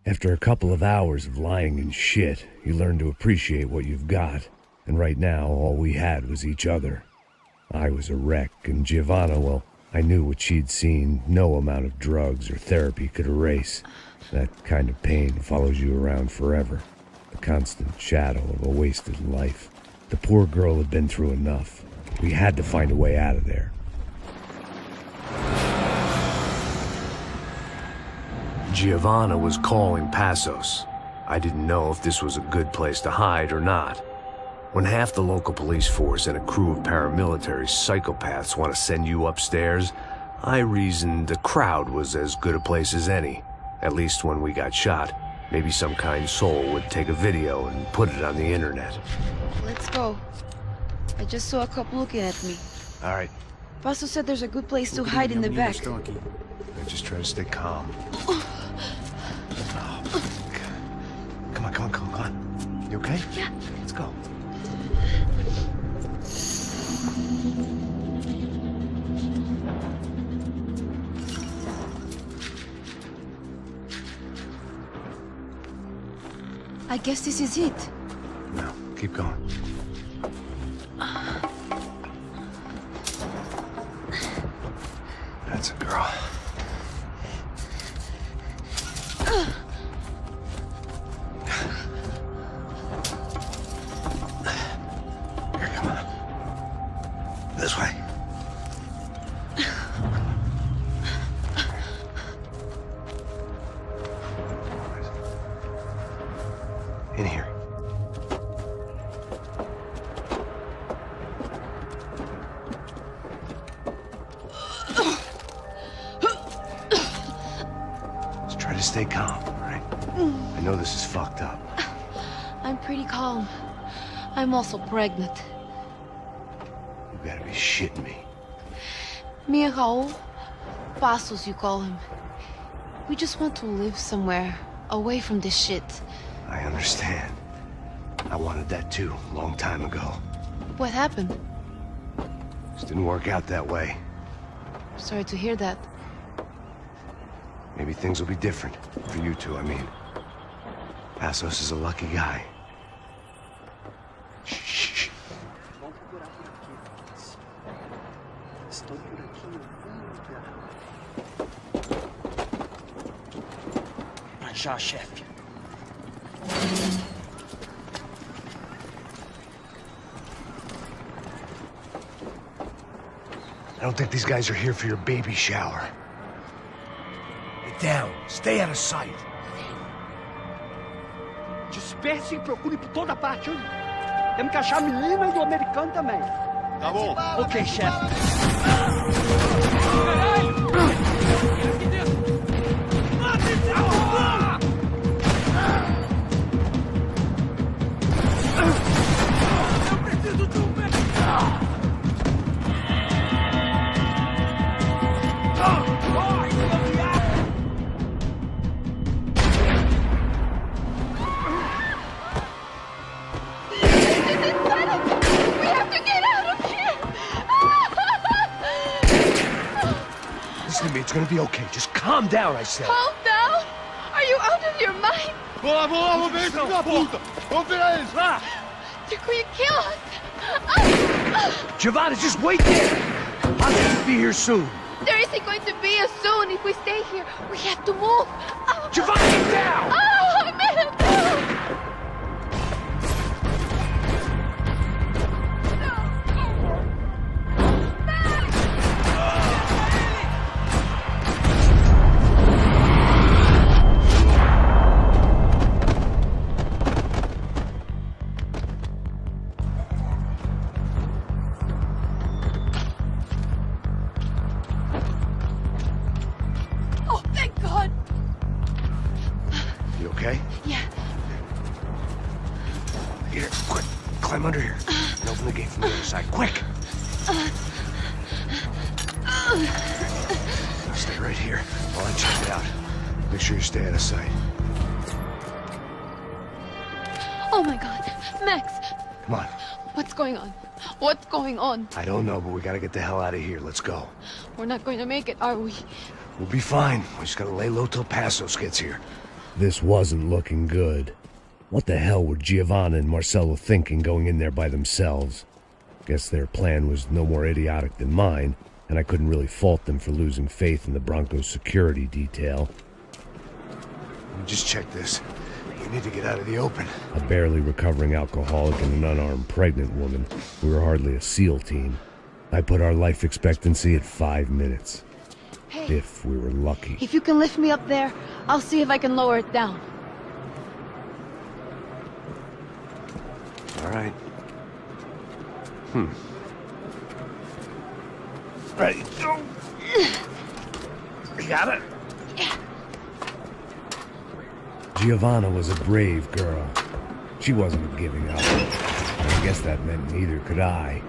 After a couple of hours of lying in shit, you learn to appreciate what you've got. And right now, all we had was each other. I was a wreck, and Giovanna, well, I knew what she'd seen no amount of drugs or therapy could erase. That kind of pain follows you around forever. The constant shadow of a wasted life. The poor girl had been through enough. We had to find a way out of there. Giovanna was calling Passos. I didn't know if this was a good place to hide or not. When half the local police force and a crew of paramilitary psychopaths want to send you upstairs, I reasoned the crowd was as good a place as any. At least when we got shot, maybe some kind soul would take a video and put it on the internet. Let's go. I just saw a cop looking at me. All right. Passos said there's a good place to hide in the back. I just try to stay calm. Oh, come on. You okay? Yeah. Let's go. I guess this is it. No, keep going. That's a girl. Here, come on. This way. In here. Just try to stay calm, all right? I know this is fucked up. I'm pretty calm. I'm also pregnant. You gotta be shitting me. Me and Raul, Passos you call him. We just want to live somewhere, away from this shit. I understand. I wanted that too, a long time ago. What happened? Just didn't work out that way. Sorry to hear that. Maybe things will be different. For you two, I mean. Passos is a lucky guy. Shh. Já, chefe. I don't think these guys are here for your baby shower. Get down. Stay out of sight. Disperse e procure por toda parte. Hein? Temos que achar a menina e do americano também. Tá bom. Ok, chefe. Listen to me, it's gonna be okay. Just calm down, I said. Calm down? Are you out of your mind? Vamos ver esse filho da puta! Vamos pegar eles, vá! They're going to kill us! Giovanna, just wait there! I'll just be here soon. There isn't going to be a soon if we stay here. We have to move. Giovanna, get down! Oh, man! Oh, thank God! You okay? Yeah. Here, quick. Climb under here. And open the gate from the other side. Quick! Now stay right here while I check it out. Make sure you stay out of sight. Oh my God, Max! Come on. What's going on? What's going on? I don't know, but we gotta get the hell out of here. Let's go. We're not going to make it, are we? We'll be fine. We just gotta lay low till Passos gets here. This wasn't looking good. What the hell were Giovanna and Marcello thinking going in there by themselves? Guess their plan was no more idiotic than mine, and I couldn't really fault them for losing faith in the Broncos' security detail. Let me just check this. We need to get out of the open. A barely recovering alcoholic and an unarmed pregnant woman. We were hardly a SEAL team. I put our life expectancy at 5 minutes. Hey, if we were lucky. if you can lift me up there, I'll see if I can lower it down. All right. Ready, go. You got it? Yeah. Giovanna was a brave girl. She wasn't giving up. I guess that meant neither could I.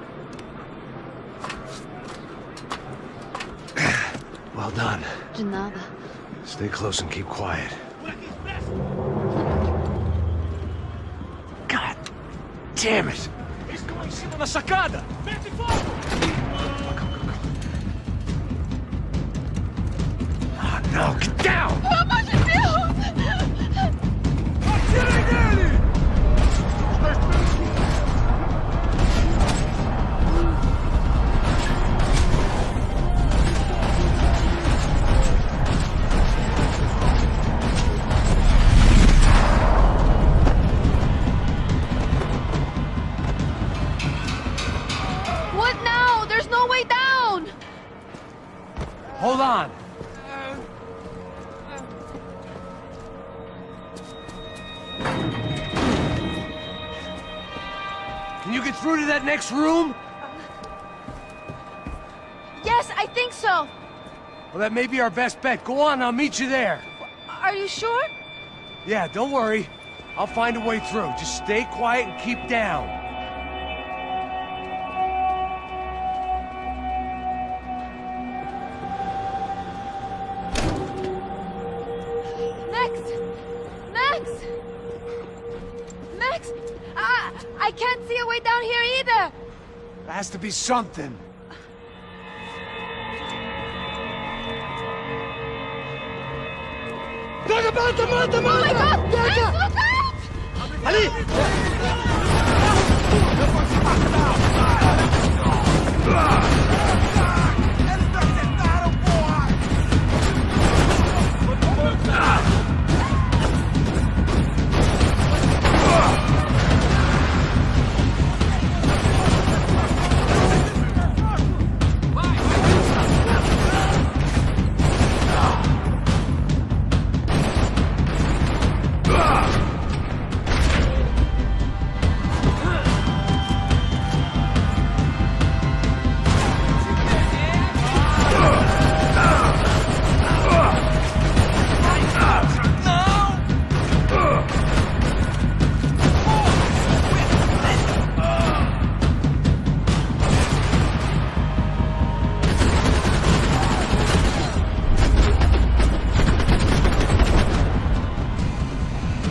Well done. De nada. Stay close and keep quiet. God damn it! Eles estão em cima da sacada! Mete fogo! Oh no, get down! Pelo amor de Deus! Atirem nele! What now? There's no way down! Hold on! Can you get through to that next room? Yes, I think so. Well, that may be our best bet. Go on, I'll meet you there. Are you sure? Yeah, don't worry. I'll find a way through. Just stay quiet and keep down. Max! Max! Max! I can't see a way down here either! There has to be something. Oh my God! Max, look out! Ali!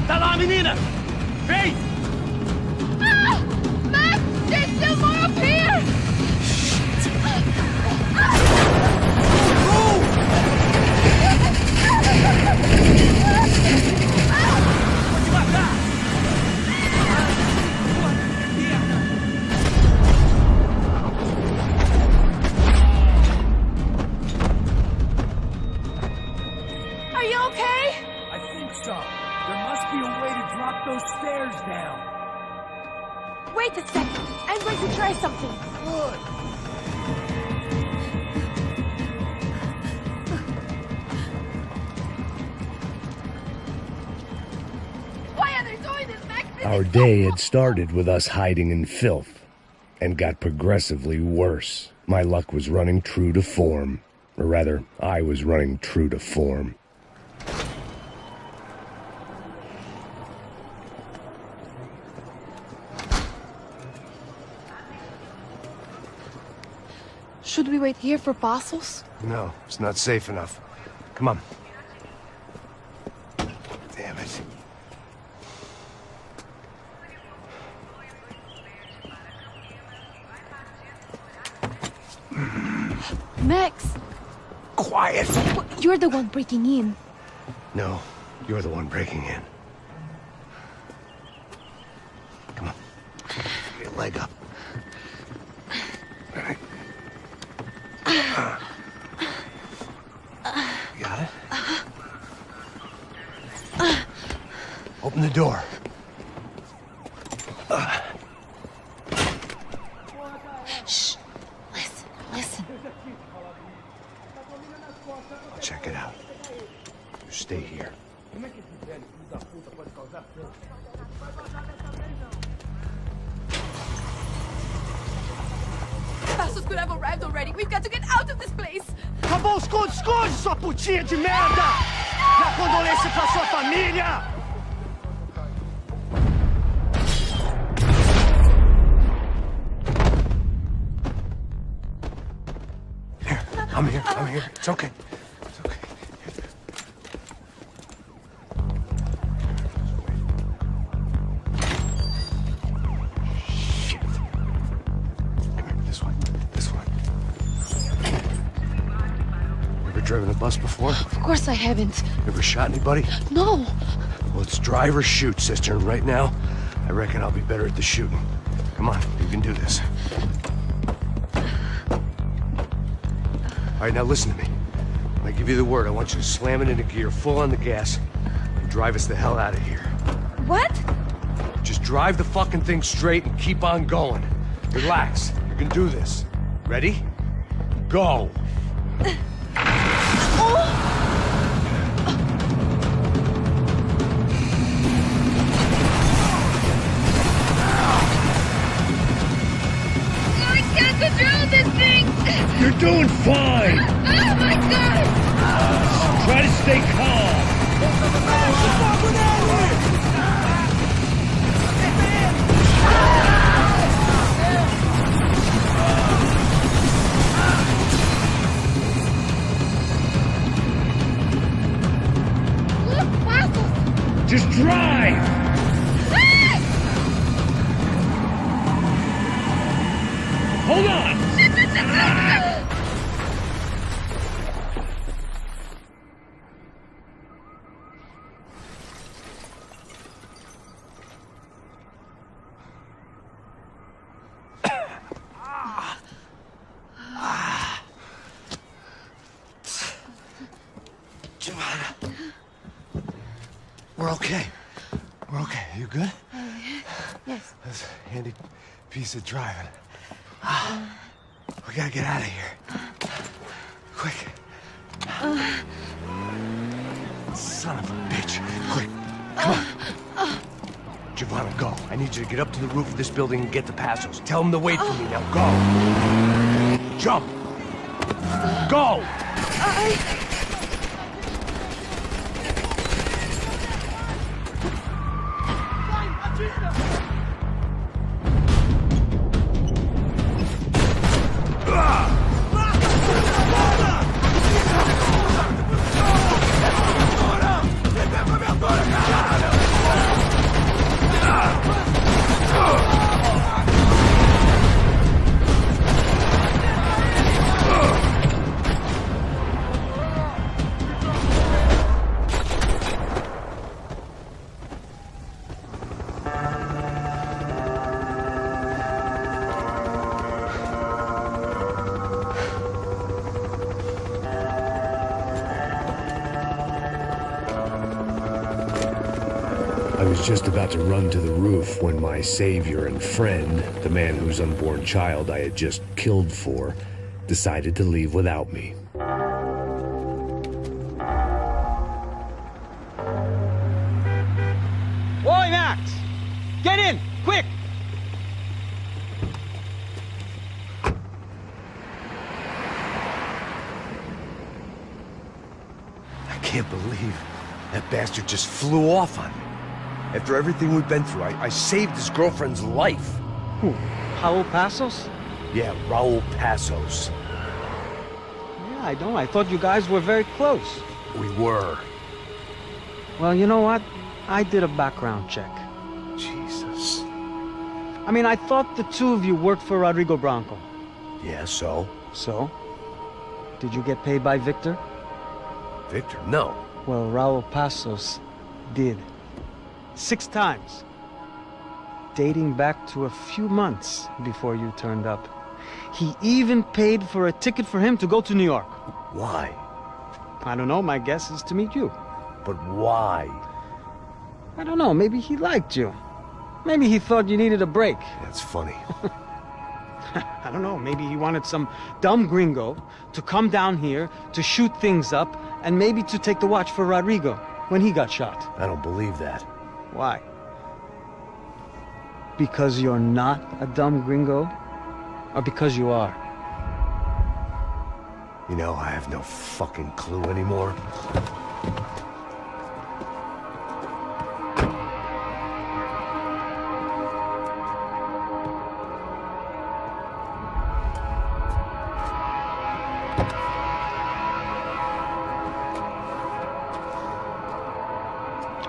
Tá lá, menina! Vem! Ah! Max! There's still more up here! Vou te matar! Are you okay? I think so. There must be a way to drop those stairs down. Wait a second. I'm going to try something. Good. Why are they doing this, Max? This Our is so day cool. had started with us hiding in filth, and got progressively worse. My luck was running true to form. Or rather, I was running true to form. Should we wait here for Passos? No, it's not safe enough. Come on. Damn it. Max! Quiet! You're the one breaking in. No, you're the one breaking in. Come on. Get your leg up. All right. You got it? Open the door. Shh. Listen. I'll check it out. You stay here. Passos could have arrived already. We've got to get out of this place. Tá bom, esconde, sua putinha de merda! Minha condolência pra sua família! Here, I'm here. It's okay. It's okay. Shit. Come here, this way. You ever driven a bus before? Of course I haven't. Ever shot anybody? No! Well, it's drive or shoot, sister, and right now, I reckon I'll be better at the shooting. Come on, you can do this. All right, now listen to me. When I give you the word, I want you to slam it into gear, full on the gas, and drive us the hell out of here. What? Just drive the fucking thing straight and keep on going. Relax. You can do this. Ready? Go! I can't control this thing! You're doing fine! Oh my god! Try to stay calm! Look, Passos! Just drive! Hold on! Giovanna. We're okay. You good? Yes. That's a handy piece of driving. We gotta get out of here. Quick. Son of a bitch. Quick. Come on. Giovanna, go. I need you to get up to the roof of this building and get the Passos. Tell them to wait for me. Now go. Jump. Go. I was just about to run to the roof when my savior and friend, the man whose unborn child I had just killed for, decided to leave without me. Oi, Max! Get in, quick! I can't believe that bastard just flew off on me. After everything we've been through, I saved his girlfriend's life. Who? Raul Passos? Yeah, Raul Passos. Yeah, I know. I thought you guys were very close. We were. Well, you know what? I did a background check. Jesus. I mean, I thought the two of you worked for Rodrigo Branco. Yeah, so? So? Did you get paid by Victor? Victor, no. Well, Raul Passos did. 6 times. Dating back to a few months before you turned up. He even paid for a ticket for him to go to New York. Why? I don't know, my guess is to meet you. But why? I don't know, maybe he liked you. Maybe he thought you needed a break. That's funny. I don't know, maybe he wanted some dumb gringo to come down here to shoot things up and maybe to take the watch for Rodrigo when he got shot. I don't believe that. Why? Because you're not a dumb gringo? Or because you are? You know, I have no fucking clue anymore.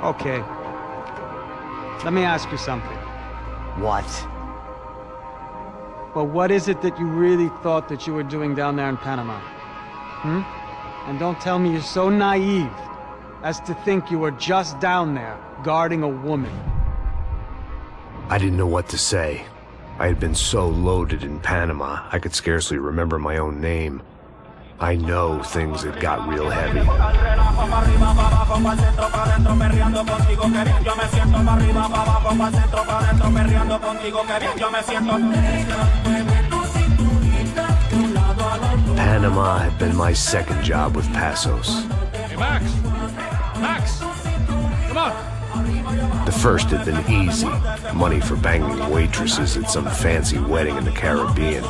Okay. Let me ask you something. What? Well, what is it that you really thought that you were doing down there in Panama? Hmm? And don't tell me you're so naive as to think you were just down there guarding a woman. I didn't know what to say. I had been so loaded in Panama, I could scarcely remember my own name. I know things had got real heavy. Panama had been my second job with Passos. Hey, Max! Max! Come on! The first had been easy. Money for banging waitresses at some fancy wedding in the Caribbean.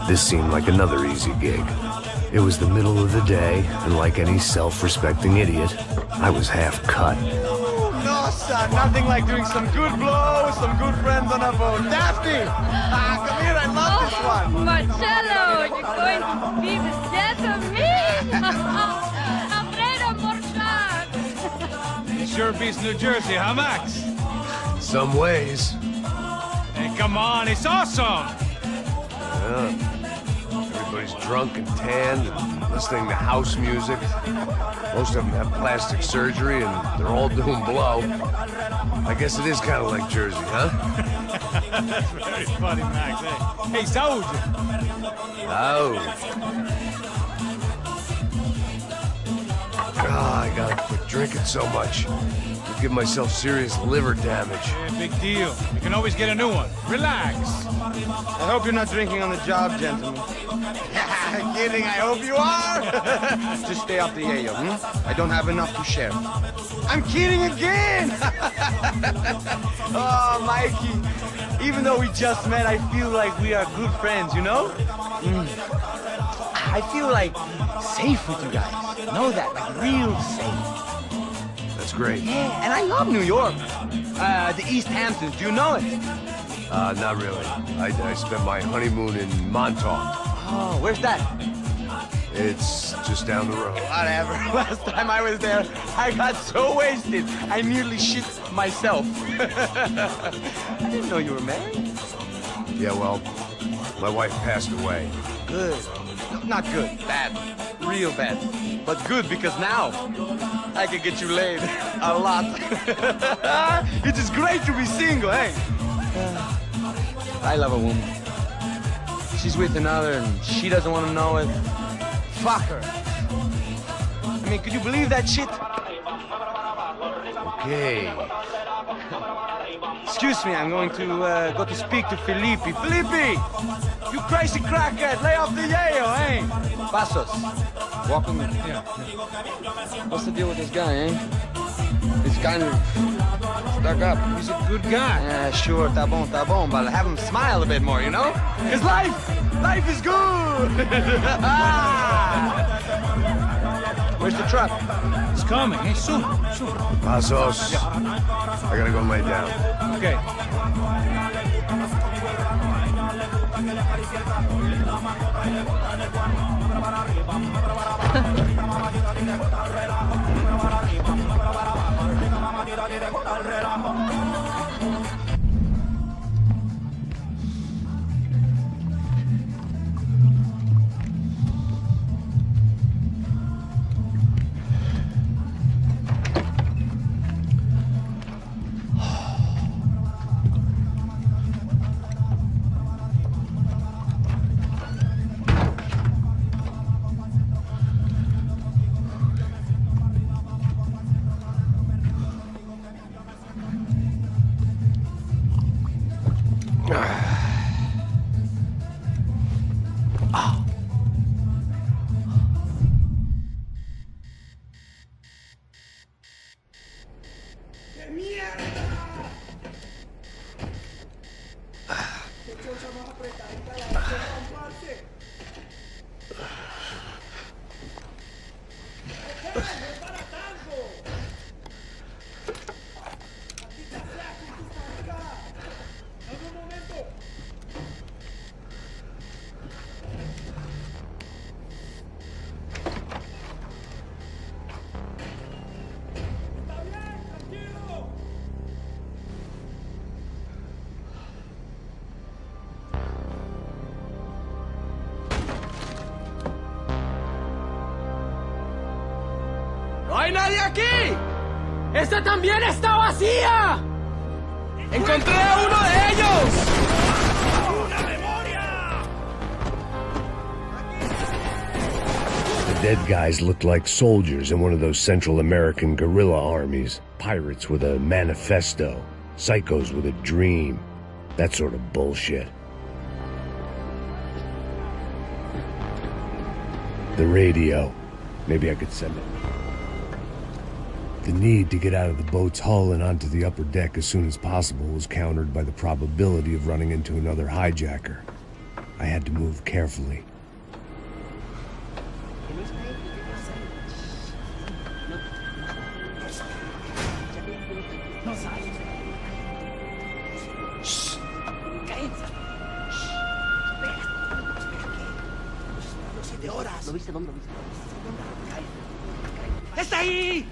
This seemed like another easy gig. It was the middle of the day, and like any self-respecting idiot, I was half cut. No, son, nothing like doing some good blows, some good friends on a boat. Daphne! Come here, I love this one. Marcello, you're going to be the death of me? Alfredo Morchan. It sure beats New Jersey, huh, Max? Some ways. Hey, come on, it's awesome! Yeah. Everybody's drunk and tanned and listening to house music. Most of them have plastic surgery and they're all doing blow. I guess it is kind of like Jersey, huh? That's very funny, Max. Hey, Saúde! Oh. I gotta quit drinking so much. I'll give myself serious liver damage. Yeah, big deal. You can always get a new one. Relax. I hope you're not drinking on the job, gentlemen. Kidding, I hope you are. Just stay off the yayo, I don't have enough to share. I'm kidding again! Oh, Mikey, even though we just met, I feel like we are good friends, you know? I feel like safe with you guys. Know that, like real safe. That's great. Yeah, and I love New York. The East Hamptons, do you know it? Not really. I spent my honeymoon in Montauk. Oh, where's that? It's just down the road. Whatever. Last time I was there, I got so wasted, I nearly shit myself. I didn't know you were married. Yeah, well, my wife passed away. Good. Not good. Bad. Real bad. But good because now I can get you laid a lot. It is great to be single, hey? I love a woman. She's with another and she doesn't want to know it. Fuck her. I mean, could you believe that shit? Okay. Excuse me, I'm going to go to speak to Felipe. Felipe! You crazy crackhead, lay off the yayo, eh? Passos, walk with me. Yeah. What's the deal with this guy, eh? He's kind of stuck up. He's a good guy. Yeah, sure, tá bom, but have him smile a bit more, you know? Cause life is good! Where's the truck? It's coming. Hey, soon. Passos, I gotta go lay down. Okay. hay nadie aquí! ¡Esta también está vacía! ¡Encontré a uno de ellos! The dead guys looked like soldiers in one of those Central American guerrilla armies. Pirates with a manifesto. Psychos with a dream. That sort of bullshit. The radio. Maybe I could send it. The need to get out of the boat's hull and onto the upper deck as soon as possible was countered by the probability of running into another hijacker. I had to move carefully. ¡Está ahí!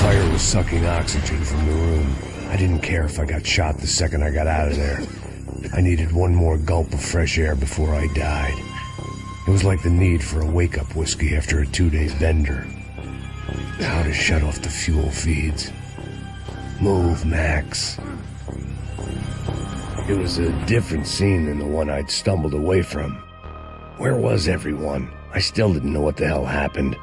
Fire was sucking oxygen from the room. I didn't care if I got shot the second I got out of there. I needed one more gulp of fresh air before I died. It was like the need for a wake-up whiskey after a 2-day bender. How to shut off the fuel feeds. Move, Max. It was a different scene than the one I'd stumbled away from. Where was everyone? I still didn't know what the hell happened.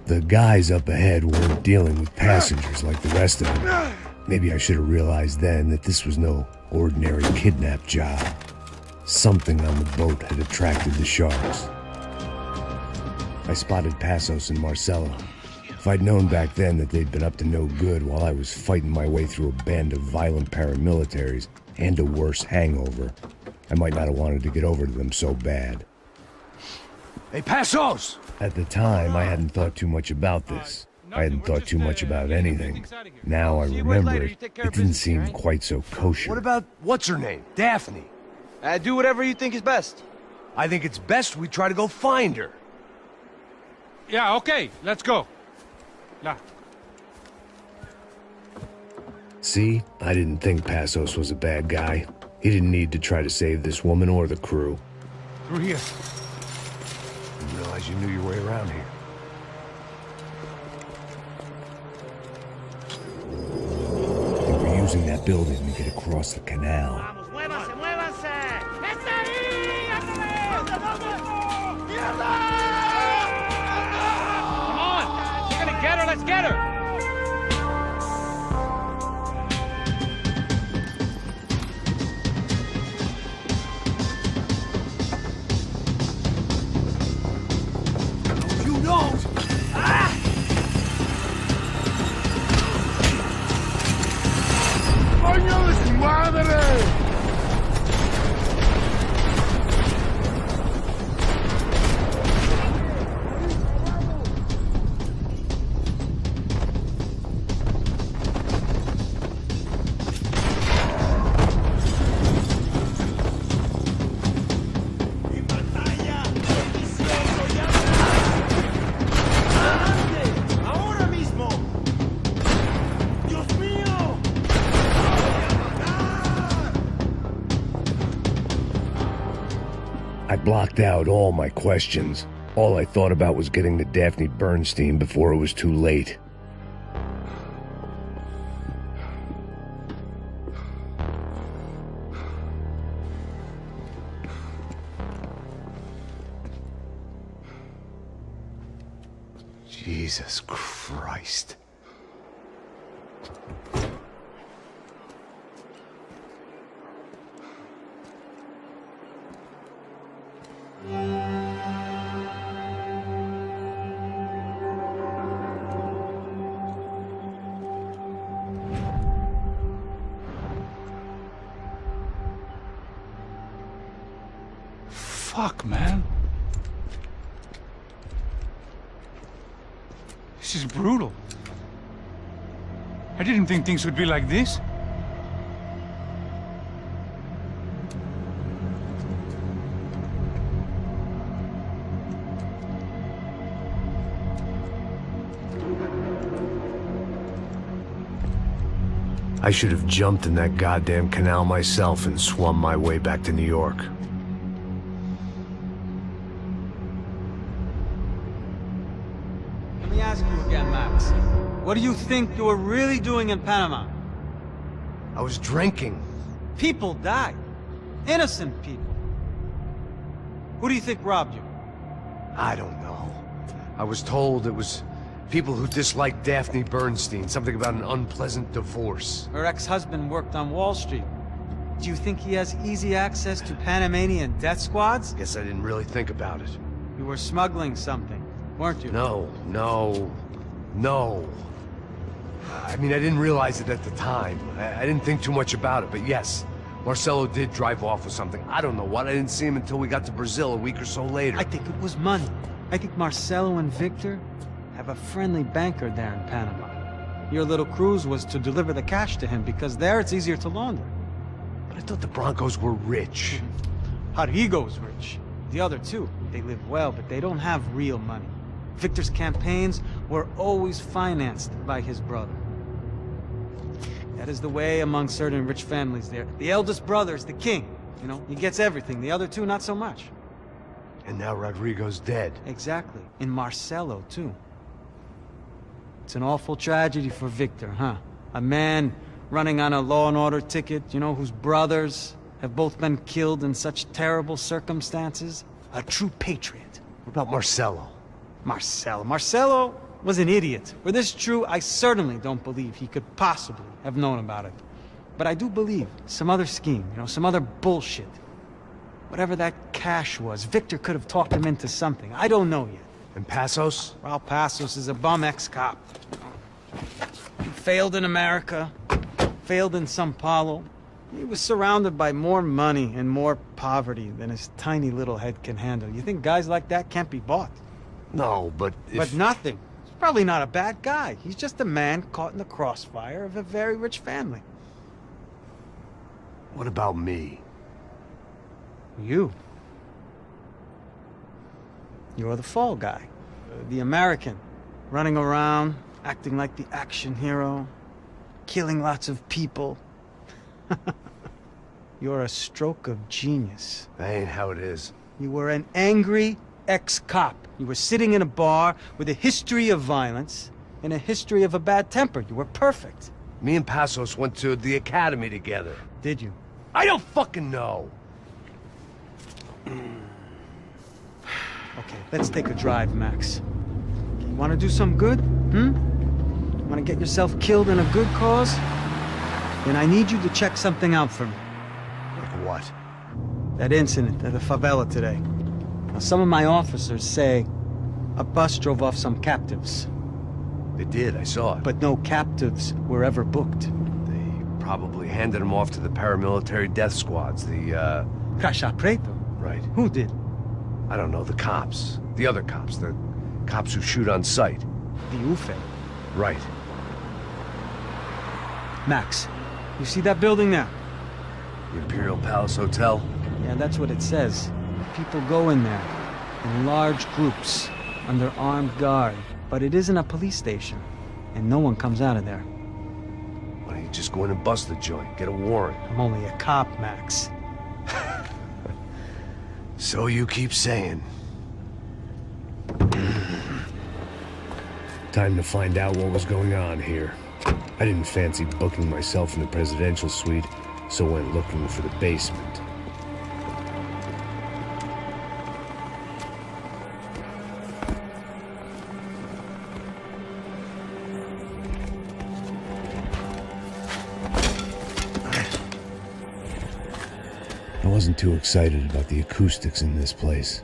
The guys up ahead weren't dealing with passengers like the rest of them. Maybe I should have realized then that this was no ordinary kidnap job. Something on the boat had attracted the sharks. I spotted Passos and Marcelo. If I'd known back then that they'd been up to no good while I was fighting my way through a band of violent paramilitaries and a worse hangover, I might not have wanted to get over to them so bad. Hey, Passos! At the time, I hadn't thought too much about this. I hadn't thought too much about anything. Now I remember it, it didn't seem quite so kosher. What about, what's her name? Daphne. Do whatever you think is best. I think it's best we try to go find her. Yeah, okay, let's go. Yeah. See, I didn't think Passos was a bad guy. He didn't need to try to save this woman or the crew. Through here. Didn't realize you knew your way around here. They were using that building to get across the canal. ¡Vamos, muévanse, muévanse! ¡Está ahí! Come on! You're gonna get her, let's get her! You don't! ¡Coño de su madre! I blocked out all my questions. All I thought about was getting to Daphne Bernstein before it was too late. Jesus Christ. Fuck, man. This is brutal. I didn't think things would be like this. I should have jumped in that goddamn canal myself and swum my way back to New York. Let me ask you again, Max. What do you think you were really doing in Panama? I was drinking. People died. Innocent people. Who do you think robbed you? I don't know. I was told it was people who disliked Daphne Bernstein, something about an unpleasant divorce. Her ex-husband worked on Wall Street. Do you think he has easy access to Panamanian death squads? Guess I didn't really think about it. You were smuggling something, weren't you? No. I mean, I didn't realize it at the time. I didn't think too much about it, but yes, Marcelo did drive off with something. I don't know what. I didn't see him until we got to Brazil a week or so later. I think it was money. I think Marcelo and Victor have a friendly banker there in Panama. Your little cruise was to deliver the cash to him because there it's easier to launder. But I thought the Broncos were rich. Rodrigo's rich. The other two, they live well, but they don't have real money. Victor's campaigns were always financed by his brother. That is the way among certain rich families there. The eldest brother's the king. You know, he gets everything. The other two, not so much. And now Rodrigo's dead. Exactly. And Marcelo, too. It's an awful tragedy for Victor, huh? A man running on a law and order ticket, you know, whose brothers have both been killed in such terrible circumstances. A true patriot. What about Marcelo? Marcelo was an idiot. Were this true, I certainly don't believe he could possibly have known about it. But I do believe some other scheme, you know, some other bullshit. Whatever that cash was, Victor could have talked him into something. I don't know yet. And Passos? Well, Passos is a bum ex-cop. He failed in America, failed in Sao Paulo. He was surrounded by more money and more poverty than his tiny little head can handle. You think guys like that can't be bought? No, but if... But nothing. He's probably not a bad guy. He's just a man caught in the crossfire of a very rich family. What about me? You. You're the fall guy. The American. Running around, acting like the action hero. Killing lots of people. You're a stroke of genius. That ain't how it is. You were an angry ex-cop. You were sitting in a bar with a history of violence and a history of a bad temper. You were perfect. Me and Passos went to the academy together. Did you? I don't fucking know. Okay, let's take a drive, Max. You want to do some good? Want to get yourself killed in a good cause? Then I need you to check something out for me. Like what? That incident at the favela today. Now, some of my officers say a bus drove off some captives. They did, I saw it. But no captives were ever booked. They probably handed them off to the paramilitary death squads, the, Caixa Preto? Right. Who did? I don't know, the cops. The other cops, the cops who shoot on sight. The UFE. Right. Max, you see that building there? The Imperial Palace Hotel? Yeah, that's what it says. People go in there, in large groups, under armed guard. But it isn't a police station, and no one comes out of there. Why don't you just go in and bust the joint, get a warrant? I'm only a cop, Max. So you keep saying. Time to find out what was going on here. I didn't fancy booking myself in the presidential suite, so went looking for the basement. I wasn't too excited about the acoustics in this place.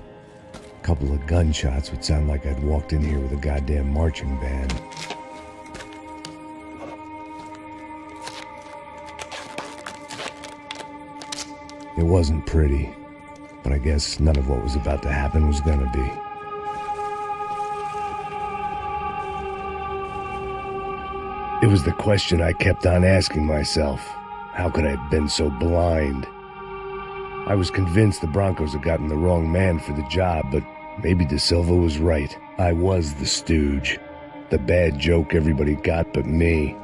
A couple of gunshots would sound like I'd walked in here with a goddamn marching band. It wasn't pretty, but I guess none of what was about to happen was gonna be. It was the question I kept on asking myself. How could I have been so blind? I was convinced the Broncos had gotten the wrong man for the job, but maybe De Silva was right. I was the stooge. The bad joke everybody got but me.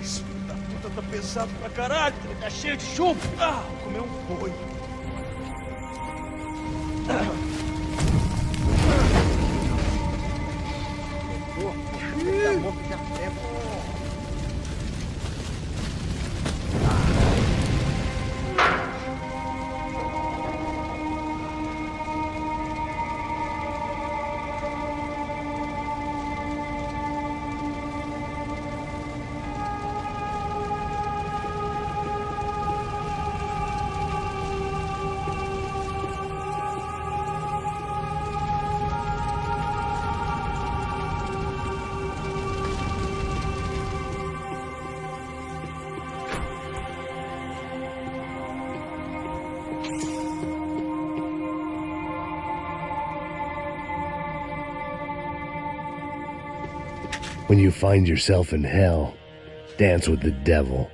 Isso tá tudo pesado pra caralho, tá cheio de chumbo. Ah, vou comer boi. When you find yourself in hell, dance with the devil.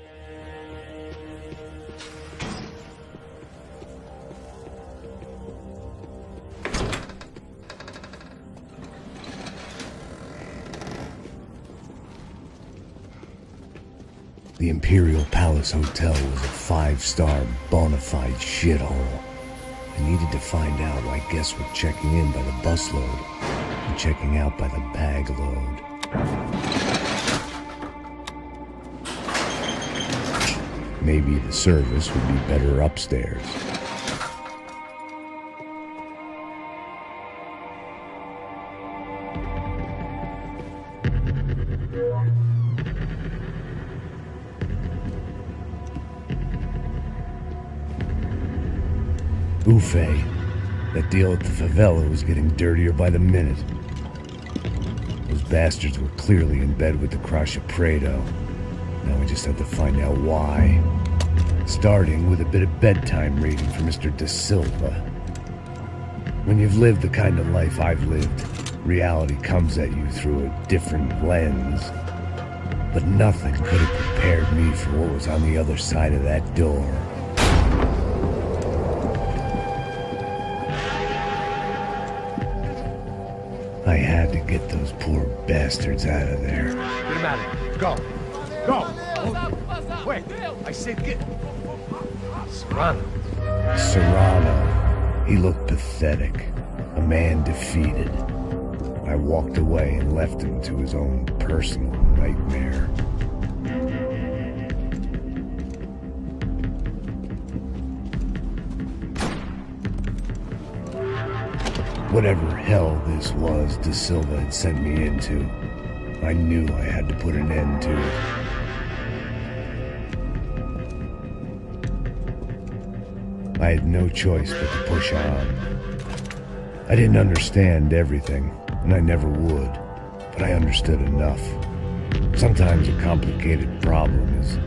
The Imperial Palace Hotel was a 5-star bona fide shithole. I needed to find out why guests were checking in by the busload and checking out by the bag load. Maybe the service would be better upstairs. Buffet. That deal at the favela was getting dirtier by the minute. Those bastards were clearly in bed with the Crusher Prado. Now we just had to find out why. Starting with a bit of bedtime reading for Mr. De Silva. When you've lived the kind of life I've lived, reality comes at you through a different lens. But nothing could have prepared me for what was on the other side of that door. I had to get those poor bastards out of there. Get him out of here. Go. Go. Wait. I said get... Serrano. Serrano. He looked pathetic. A man defeated. I walked away and left him to his own personal nightmare. Whatever hell this was De Silva had sent me into, I knew I had to put an end to it. I had no choice but to push on. I didn't understand everything, and I never would, but I understood enough. Sometimes a complicated problem is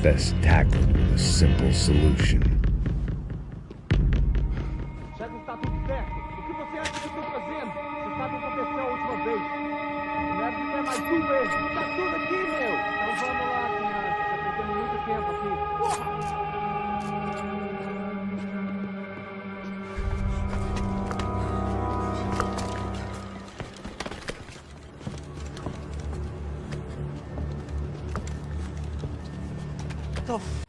best tackled with a simple solution. Já que está tudo certo, o que você acha que eu estou fazendo? Você sabe o que aconteceu a última vez. Não deve ter mais um erro. Tá tudo aqui, meu. Então vamos lá, criança. Já perdemos muito tempo aqui. Porra! What the